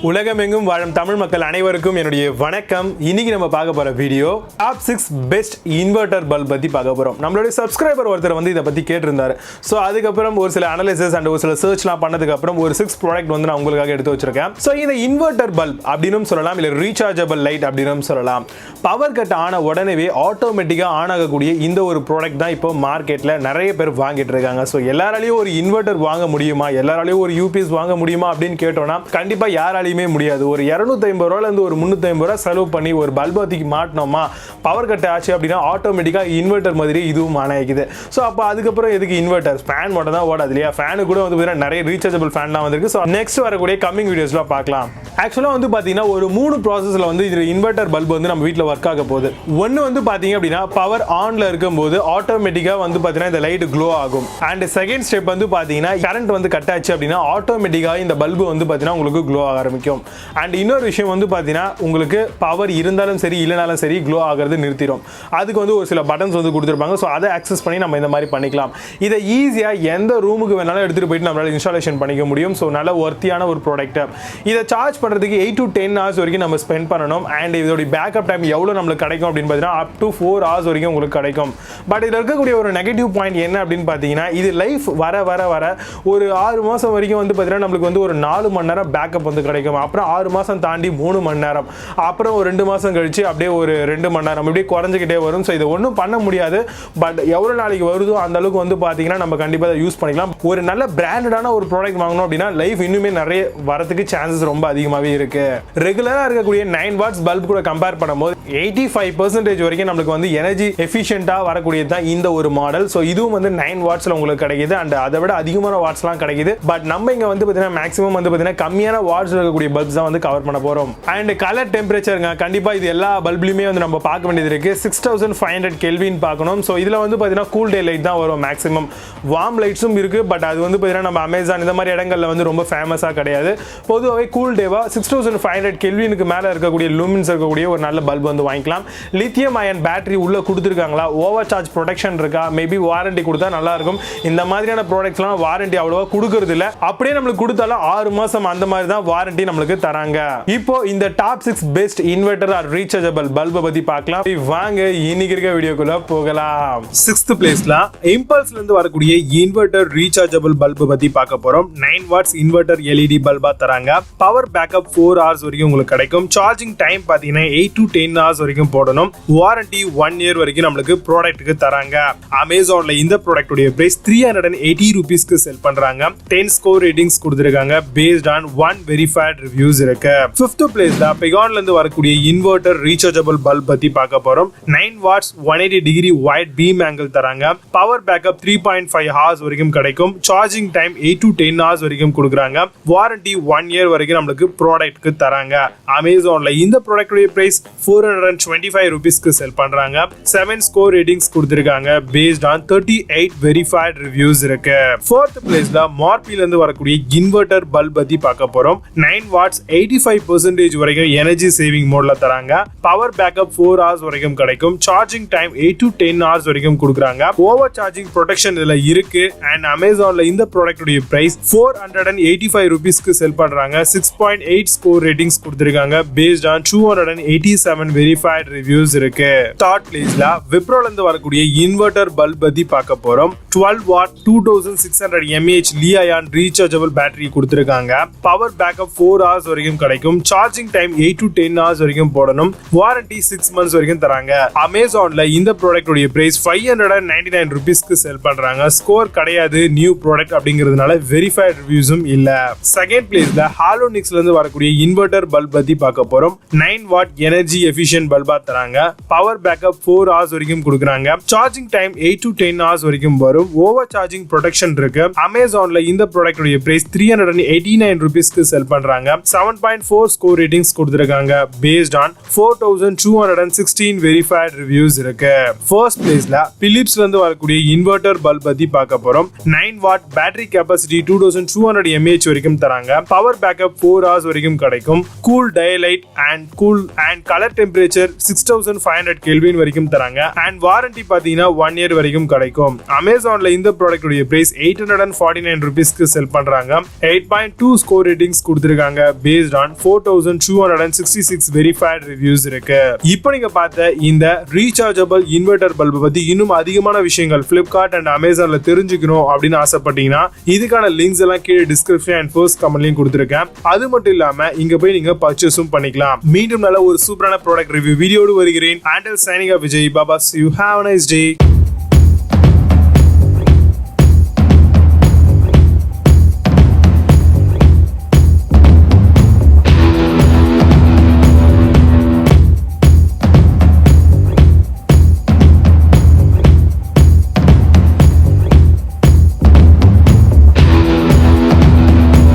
உலகமெங்கும் வாழும் தமிழ் மக்கள் அனைவருக்கும் என்னுடைய வணக்கம். இன்னைக்கு நம்ம பார்க்க போற video top 6 best inverter bulb பத்தி பார்க்க போறோம். நம்மளுடைய சப்ஸ்கிரைபர் ஒருத்தர் வந்து இதை பத்தி கேட்டிருந்தாரு. ஸோ அதுக்கப்புறம் ஒரு சில அனாலிசிஸ் அண்ட் ஒரு சில சர்ச்லாம் பண்ணதுக்கு அப்புறம் ஒரு 6 ப்ராடக்ட் வந்து நான் உங்களுக்காக எடுத்து வச்சிருக்கேன். ஸோ இந்த இன்வெர்டர் பல்ப் அப்படின்னு சொல்லலாம், இல்லை ரீசார்ஜபிள் லைட் அப்படின்னு சொல்லலாம். பவர் கட் ஆன உடனே ஆட்டோமேட்டிக்காக ஆன் ஆகக்கூடிய இந்த ஒரு ப்ராடக்ட் தான் இப்போ மார்க்கெட்டில் நிறைய பேர் வாங்கிட்டு இருக்காங்க. ஸோ எல்லாராலையும் ஒரு இன்வெர்டர் வாங்க முடியுமா, எல்லாராலையும் ஒரு யூபிஎஸ் வாங்க முடியுமா அப்படின்னு கேட்டோம்னா கண்டிப்பாக யாராலையும் முடியாது. ஒரு 250 ரூபாயில இருந்து ஒரு 350 ரூபாய் செலவு பண்ணி ஒரு பல்பத்துக்கு மாட்டினோமா, பவர் கட் ஆச்சு அப்படின்னா ஆட்டோமேட்டிக்கா இன்வெர்டர் மாதிரி இதுவும் ஆன் ஆகிக்குது. ஸோ அப்போ அதுக்கப்புறம் எதுக்கு இன்வெர்டர்? ஃபேன் மட்டும் தான் ஓடாது இல்லையா? ஃபேனு கூட வந்து நிறைய ரீசார்ஜபிள் ஃபேன்லாம் வந்திருக்கு. ஸோ நெக்ஸ்ட் வரக்கூடிய கம்மிங் வீடியோஸ்ல பார்க்கலாம். ஆக்சுவலாக வந்து பார்த்தீங்கன்னா ஒரு 3 ப்ராசஸில் வந்து இது இன்வெர்டர் பல்ப் வந்து நம்ம வீட்டில் ஒர்க் ஆக போகுது. ஒன்று வந்து பார்த்தீங்க அப்படின்னா பவர் ஆன்ல இருக்கும்போது ஆட்டோமேட்டிக்காக வந்து பார்த்தீங்கன்னா இந்த லைட் க்ளோ ஆகும். அண்ட் செகண்ட் ஸ்டெப் வந்து பார்த்தீங்கன்னா கரண்ட் வந்து கட் ஆச்சு அப்படின்னா ஆட்டோமேட்டிக்காக இந்த பல்பு வந்து பார்த்தீங்கன்னா உங்களுக்கு க்ளோ ஆக ஆரம்பிக்கும். அண்ட் இன்னொரு விஷயம் வந்து பார்த்தீங்கன்னா உங்களுக்கு பவர் இருந்தாலும் சரி இல்லைனாலும் சரி க்ளோ ஆகிறது நிறுத்திடும். அதுக்கு வந்து ஒரு சில பட்டன்ஸ் வந்து கொடுத்துருப்பாங்க. ஸோ அதை ஆக்சஸ் பண்ணி நம்ம இந்த மாதிரி பண்ணிக்கலாம். இதை ஈஸியாக எந்த ரூமுக்கு வேணாலும் எடுத்துகிட்டு போயிட்டு நம்மளால் இன்ஸ்டாலேஷன் பண்ணிக்க முடியும். ஸோ நல்ல ஒர்த்தியான ஒரு ப்ராடக்ட். இதை சார்ஜ் பண்ணுறதுக்கு 8 to 10 hours வரைக்கும் நம்ம ஸ்பெண்ட் பண்ணணும். அண்ட் இதோட பேக்கப் டைம் எவ்வளோ நம்மளுக்கு கிடைக்கும் அப்படின்னு பார்த்தீங்கன்னா up to 4 hours வரைக்கும் உங்களுக்கு கிடைக்கும். பட் இதில் இருக்கக்கூடிய ஒரு நெகட்டிவ் பாயிண்ட் என்ன அப்படின்னு பார்த்தீங்கன்னா இது லைஃப் வர வர வர ஒரு 6 மாதம் வரைக்கும் வந்து பார்த்தீங்கன்னா நம்மளுக்கு வந்து ஒரு 4 மணி நேரம் பேக்கப் வந்து கிடைக்கும். அப்புறம் 6 மாதம் தாண்டி 3 மணி நேரம், அப்புறம் ஒரு 2 மாதம் கழிச்சு அப்படியே ஒரு 2 மணி நேரம் இப்படியே குறைஞ்சிக்கிட்டே வரும். ஸோ இதை ஒன்றும் பண்ண முடியாது. பட் எவ்வளோ நாளைக்கு வருதோ அந்த அளவுக்கு வந்து பார்த்தீங்கன்னா நம்ம கண்டிப்பாக அதை யூஸ் பண்ணிக்கலாம். ஒரு நல்ல பிராண்டடான ஒரு ப்ராடக்ட் வாங்கணும் அப்படின்னா லைஃப் இன்னுமே நிறைய வரதுக்கு சான்சஸ் ரொம்ப அதிகமாகவே இருக்கு. ரெகுலராக இருக்கக்கூடிய 9 வாட்ஸ் பல்ப் கூட கம்பேர் பண்ணும்போது 85% வரைக்கும் நம்மளுக்கு வந்து எனர்ஜி எஃபிஷியண்டாக வரக்கூடியது தான் இந்த ஒரு மாடல். ஸோ இதுவும் வந்து 9 வாட்ஸில் உங்களுக்கு கிடைக்குது. அண்ட் அதை விட அதிகமான வாட்ஸ்லாம் கிடைக்குது. பட் நம்ம இங்கே வந்து பார்த்தீங்கன்னா மேக்ஸிமம் வந்து பார்த்தீங்கன்னா கம்மியான வாட்ஸ் இருக்கக்கூடிய பல்ப்ஸ் தான் வந்து கவர் பண்ண போகிறோம். அண்ட் கலர் டெம்பரேச்சருங்க கண்டிப்பாக இது எல்லா பல்ப்லையுமே வந்து நம்ம பார்க்க வேண்டியது இருக்கு. 6500 கெல்வின் பார்க்கணும். ஸோ இதில் வந்து பார்த்தீங்கன்னா கூல் டே லைட் தான் வரும். மேக்ஸிமம் வார்ம் லைட்ஸும் இருக்கு. பட் அது வந்து பார்த்தீங்கன்னா நம்ம அமேசான் இந்த மாதிரி இடங்கள்ல வந்து ரொம்ப ஃபேமஸாக கிடையாது. பொதுவாகவே கூல் டேவா 6500 கெல்வினுக்கு மேலே இருக்கக்கூடிய லூமின்ஸ் இருக்கக்கூடிய ஒரு நல்ல பல்ப் வந்து வாங்கிக்கலாம். லித்தியம் அயன் பேட்டரி உள்ள கொடுத்துருக்காங்களா, ஓவர் சார்ஜ் ப்ரொடெக்ஷன் இருக்கா, மேபி வாரண்டி கொடுத்தா நல்லா இருக்கும். இந்த மாதிரியான ப்ராடக்ட்ஸ்லாம் வாரண்டி அவ்வளோவா கொடுக்கறது இல்லை. அப்படியே நம்மளுக்கு கொடுத்தாலும் 6 மாதம் அந்த மாதிரி தான் வாரண்டி நம்மளுக்கு தராங்க. இப்போ இந்த top 6 best inverter or rechargeable பல்பை பத்தி பார்க்கலாம். வாங்க இன்னைக்கு இருக்க வீடியோக்குள்ள போகலாம். 6th பிளேஸ்ல இம்பல்ஸ்ல இருந்து வரக்கூடிய இன்வெர்டர் ரீசார்ஜபிள் பல்பை பத்தி பார்க்க போறோம். 9 வாட்ஸ் இன்வெர்டர் LED பல்பா தராங்க. பவர் பேக்கப் 4 hours வரைக்கும் உங்களுக்கு கிடைக்கும். சார்ஜிங் டைம் பாத்தீங்கன்னா 8 to 10 hours வரைக்கும் போடணும். வாரண்டி 1 year வரைக்கும் நம்மளுக்கு ப்ராடக்ட்டுக்கு தராங்க. அமேசான்ல இந்த ப்ராடக்ட் உடைய பிரைஸ் 380 rupeesக்கு செல் பண்றாங்க. 10 ஸ்கோர் ரேட்டிங்ஸ் கொடுத்திருக்காங்க. பேஸ்ட் ஆன் 1 வெரிஃபைட் ரிவ்யூஸ் இருக்கு. 5th பிளேஸ்ல Pigeonல இருந்து வரக்கூடிய இன்வெர்டர் ரீசார்ஜபிள் பல்ப் பத்தி பார்க்க போறோம். 9 watts 180 degree wide beam angle தராங்க. பவர் பேக்கப் 3.5 hours வரைக்கும் கிடைக்கும். சார்ஜிங் டைம் 8 to 10 hours வரைக்கும் கொடுக்குறாங்க. வாரண்டி 1 year வரைக்கும் நம்மளுக்கு ப்ராடக்ட்க்கு தராங்க. அமேசான்ல இந்த ப்ராடக்ட் உடைய பிரைஸ் 425 rupeesக்கு செல் பண்றாங்க. 7 ஸ்கோர் ரேட்டிங்ஸ் கொடுத்திருக்காங்க. பேஸ்ட் ஆன் 38 வெரிஃபைட் ரிவ்யூஸ் இருக்கு. 4th பிளேஸ்ல மார்பில இருந்து வரக்கூடிய இன்வெர்டர் பல்ப் பத்தி பார்க்க போறோம். 9 வாட்ஸ் 85% வரைக்கும் எனர்ஜி சேவிங் மோட்ல தராங்க. பவர் பேக்கப் 4 hours வரைக்கும் கிடைக்கும். சார்ஜிங் டைம் 8 to 10 hours வரைக்கும் கொடுக்குறாங்க. ஓவர் சார்ஜிங் ப்ரொடெக்ஷன் இதுல இருக்கு. அண்ட் அமேசான்ல இந்த ப்ராடக்ட் உடைய பிரைஸ் 485 rupeesக்கு செல் பண்றாங்க. 6.8 ஸ்கோர் ரேட்டிங்ஸ் கொடுத்திருக்காங்க. பேஸ்ட் ஆன் 287 வெரிஃபைட் ரிவ்யூஸ் இருக்கு. 3rd பிளேஸ்ல விப்ரோல இருந்து வரக்கூடிய இன்வெர்டர் பல்ப் பத்தி பார்க்க போறோம். 12 வாட் 2600 mAh லியாயான் ரீசார்ஜபிள் பேட்டரி கொடுத்திருக்காங்க. பவர் பேக்கப் 4 hours வரைக்கும் கிடைக்கும். சார்ஜிங் டைம் 8 to 10 hours வரைக்கும் போடணும். வாரண்டி 6 months வரைக்கும் தராங்க. அமேசான்ல இந்த ப்ராடக்ட் உடைய பிரைஸ் 599 rupeesக்கு செல் பண்றாங்க. ஸ்கோர் கிடையாது, நியூ ப்ராடக்ட் அப்படிங்கிறதுனால வெரிஃபைட் ரிவ்யூஸும் இல்ல. 2nd பிளேஸ்ல ஹாலோனிக்ஸ்ல இருந்து வரக்கூடிய இன்வெர்டர் பல்ப் பத்தி பார்க்க போறோம். 9 வாட் எனர்ஜி எஃபிஷியன்ட் பல்பா தராங்க. பவர் பேக்கப் 4 hours வரைக்கும் கொடுக்குறாங்க. சார்ஜிங் டைம் 8 to 10 hours வரைக்கும் வரும். ஓவர் சார்ஜிங் ப்ரொடெக்ஷன் இருக்கு. அமேசான்ல இந்த ப்ராடக்ட் உடைய பிரைஸ் 389 rupeesக்கு செல் பண்றாங்க. 7.4 ஸ்கோர் ரேட்டிங்ஸ் கொடுத்திருக்காங்க. பேஸ்ட் ஆன் 4216 வெரிஃபைட் ரிவ்யூஸ் இருக்கு. 1st பிளேஸ்ல பிலிப்ஸ்ல இருந்து வரக்கூடிய இன்வெர்டர் பல்ப் பத்தி பார்க்க போறோம். 9 வாட் பேட்டரி கெபாசிட்டி 2200 mAh வரைக்கும் தராங்க. பவர் பேக்கப் 4 hours வரைக்கும் கிடைக்கும். Cool daylight and colour temperature 6500 kelvin வரைக்கும் தராங்க. அண்ட் வாரண்டி பாத்தீங்கன்னா 1 year வரைக்கும் கிடைக்கும். அமேசான்ல இந்த ப்ராடக்ட் உடைய பிரைஸ் 849 rupeesக்கு செல் பண்றாங்க. 8.2 ஸ்கோர் ரேட்டிங்ஸ் கொடுத்திருக்காங்க. பேஸ்ட் ஆன் 4266 வெரிஃபைட் ரிவ்யூஸ் இருக்கு. இப்போ நீங்க பார்த்த இந்த ரீசார்ஜபிள் இன்வெர்டர் பல்பை பத்தி இன்னும் அதிகமான விஷயங்கள் Flipkart அண்ட் அமேசான்ல தெரிஞ்சுக்கணும் அப்படின்னு ஆசைப்பட்டீங்கன்னா இதுக்கான லிங்க்ஸ் எல்லாம் கீழே டிஸ்கிரிப்ஷன் அண்ட் ஃபர்ஸ்ட் கமெண்ட்லயும் கொடுத்திருக்கேன். அது மட்டும் இல்லாம இங்க போய் நீங்க பர்ச்சேஸும் பண்ணிக்கலாம். மீண்டும் நல்ல ஒரு சூப்பரான ப்ராடக்ட் ரிவ்யூ வீடியோடு வருகிறேன். Until signing off, Vijay Baba, you have a nice day.